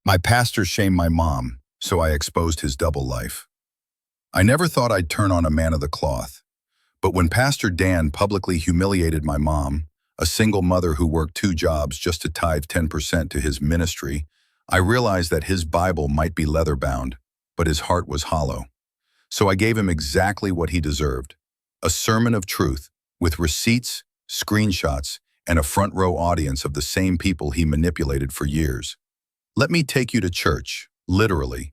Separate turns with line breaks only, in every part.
My pastor shamed my mom, so I exposed his double life. I never thought I'd turn on a man of the cloth. But when Pastor Dan publicly humiliated my mom, a single mother who worked 2 jobs just to tithe 10% to his ministry, I realized that his Bible might be leather-bound, but his heart was hollow. So I gave him exactly what he deserved, a sermon of truth, with receipts, screenshots, and a front-row audience of the same people he manipulated for years. Let me take you to church, literally.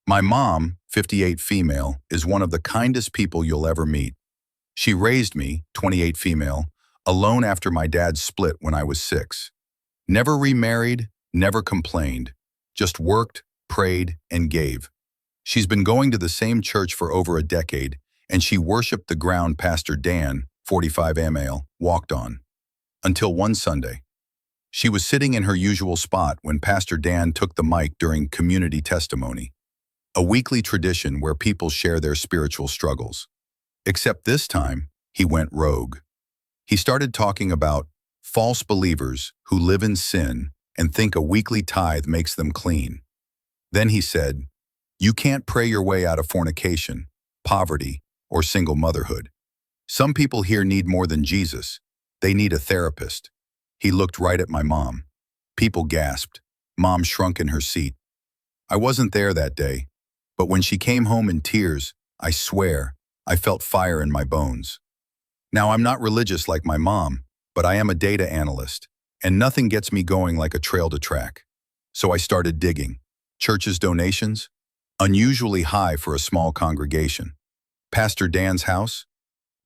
My mom, 58 female, is one of the kindest people you'll ever meet. She raised me, 28 female, alone after my dad split when I was 6. Never remarried, never complained, just worked, prayed, and gave. She's been going to the same church for over a decade, and she worshiped the ground Pastor Dan, 45 male, walked on. Until one Sunday. She was sitting in her usual spot when Pastor Dan took the mic during community testimony, a weekly tradition where people share their spiritual struggles. Except this time, he went rogue. He started talking about false believers who live in sin and think a weekly tithe makes them clean. Then he said, "You can't pray your way out of fornication, poverty, or single motherhood. Some people here need more than Jesus. They need a therapist." He looked right at my mom. People gasped. Mom shrunk in her seat. I wasn't there that day, but when she came home in tears, I swear, I felt fire in my bones. Now, I'm not religious like my mom, but I am a data analyst, and nothing gets me going like a trail to track. So I started digging. Church's donations? Unusually high for a small congregation. Pastor Dan's house?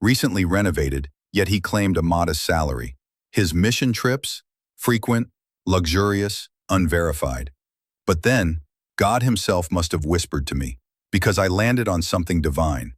Recently renovated, yet he claimed a modest salary. His mission trips? Frequent, luxurious, unverified. But then, God himself must have whispered to me, because I landed on something divine.